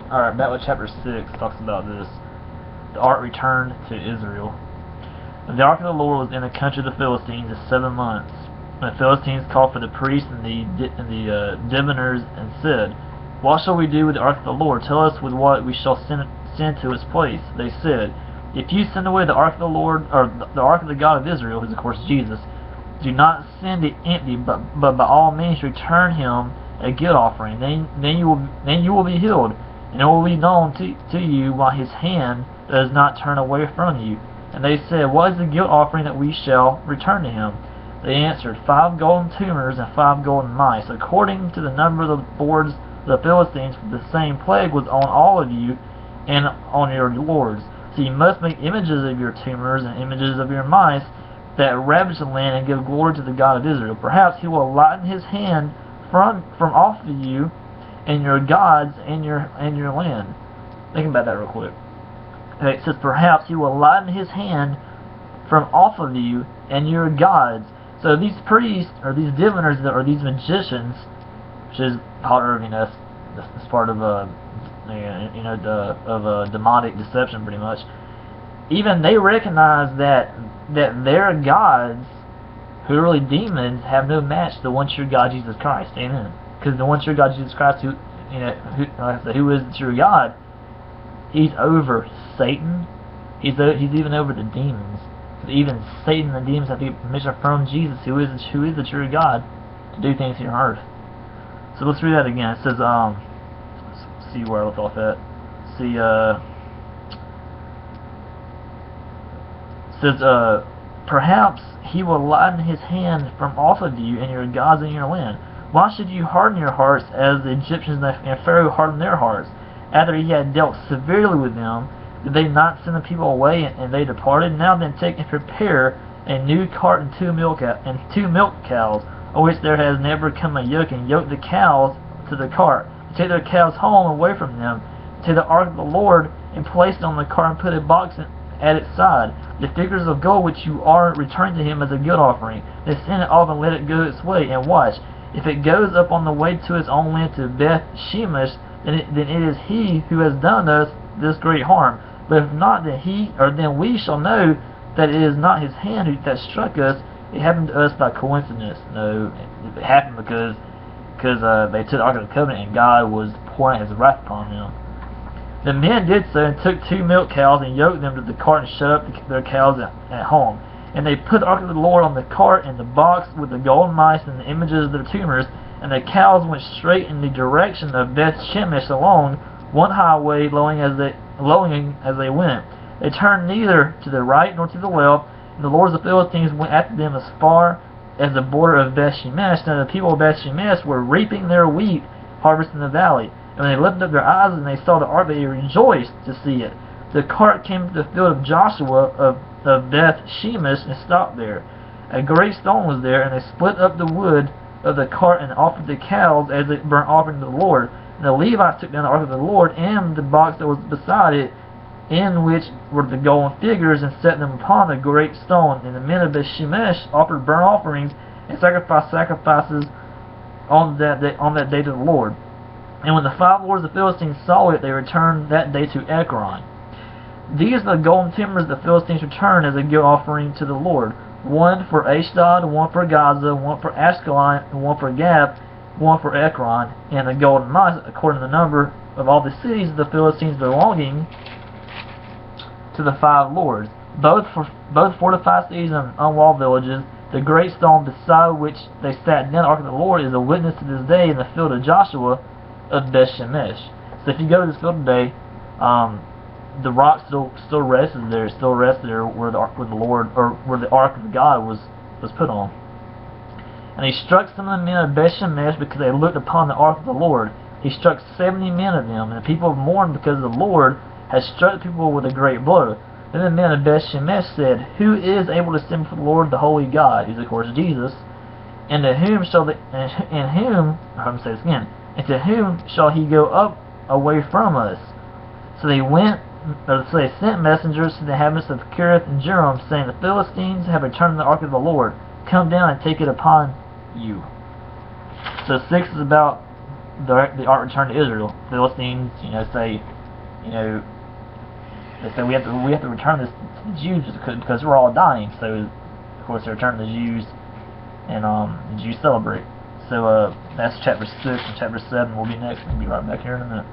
Alright, back with chapter 6 talks about this. The ark returned to Israel. And the ark of the Lord was in the country of the Philistines 7 months. And the Philistines called for the priests and the diviners and said, "What shall we do with the ark of the Lord? Tell us with what we shall send to its place." They said, "If you send away the ark of the Lord, or the ark of the God of Israel," who is of course Jesus, "do not send it empty, but by all means return him a guilt offering. Then you will be healed, and it will be known to you why his hand does not turn away from you." And they said, "What is the guilt offering that we shall return to him?" They answered, 5 golden tumors and 5 golden mice, according to the number of the boards of the Philistines, for the same plague was on all of you and on your lords. So you must make images of your tumors and images of your mice that ravage the land, and give glory to the God of Israel. Perhaps he will lighten his hand from off of you and your gods and your land. Think about that real quick. Okay, it says perhaps he will lighten his hand from off of you and your gods. So these priests, or these diviners, or these magicians, which is part of, that's part of demonic deception, pretty much. Even they recognize that their gods, who are really demons, have no match to the one true God, Jesus Christ. Amen. Because the one true God, Jesus Christ, who is the true God, he's over Satan. He's even over the demons. Even Satan and the demons have to get permission from Jesus, who is the true God, to do things here on earth. So let's read that again. It says, let's see where I left off at. See, it says, perhaps he will lighten his hand from off of you and your gods in your land. Why should you harden your hearts as the Egyptians and Pharaoh hardened their hearts? After he had dealt severely with them, did they not send the people away, and they departed? Now then, take and prepare a new cart and 2 milk cows, of which there has never come a yoke, and yoke the cows to the cart. Take their cows home away from them, to the ark of the Lord, and place it on the cart, and put a box at its side. The figures of gold which you are returning to him as a guilt offering. They send it off and let it go its way, and watch. If it goes up on the way to its own land to Beth Shemesh, then it is he who has done us this great harm. But if not, then we shall know that it is not his hand that struck us. It happened to us by coincidence. No, it happened because they took the Ark of the Covenant, and God was pouring his wrath upon them. The men did so, and took 2 milk cows and yoked them to the cart, and shut up their cows at home. And they put the Ark of the Lord on the cart and the box with the golden mice and the images of their tumors. And the cows went straight in the direction of Beth Shemesh along one highway, lowing as they went. They turned neither to the right nor to the left, and the lords of the Philistines went after them as far as the border of Beth Shemesh. Now the people of Beth Shemesh were reaping their wheat harvest in the valley. And when they lifted up their eyes and they saw the ark, they rejoiced to see it. The cart came to the field of Joshua of Beth Shemesh and stopped there. A great stone was there, and they split up the wood of the cart and offered the cows as a burnt offering to the Lord. And the Levites took down the ark of the Lord and the box that was beside it, in which were the golden figures, and set them upon the great stone. And the men of Beth Shemesh offered burnt offerings and sacrifices on that day to the Lord. And when the 5 lords of the Philistines saw it, they returned that day to Ekron. These are the golden timbers the Philistines returned as a guilt offering to the Lord. 1 for Ashdod, 1 for Gaza, 1 for Ashkelon, and 1 for Gath, 1 for Ekron. And the golden mice, according to the number of all the cities of the Philistines belonging to the 5 lords, both fortified cities and unwalled villages. The great stone beside which they sat down the ark of the Lord is a witness to this day in the field of Joshua of Beth Shemesh. So if you go to this field today, the rock still rests there. It still rests there where the Lord, or where the ark of God was put on. And he struck some of the men of Beth Shemesh because they looked upon the ark of the Lord. He struck 70 men of them, and the people mourned because the Lord had struck the people with a great blow. Then the men of Beth Shemesh said, "Who is able to stand before the Lord, the holy God?" Who's of course Jesus. And to whom to whom shall he go up away from us? So they sent messengers to the inhabitants of Kirith and Jearim, saying, "The Philistines have returned the ark of the Lord. Come down and take it upon you." So 6 is about the ark returned to Israel. The Philistines, say, you know, they say we have to return this to the Jews because we're all dying. So of course they return to the Jews, and the Jews celebrate. So that's chapter 6, and chapter 7 will be next. We'll be right back here in a minute.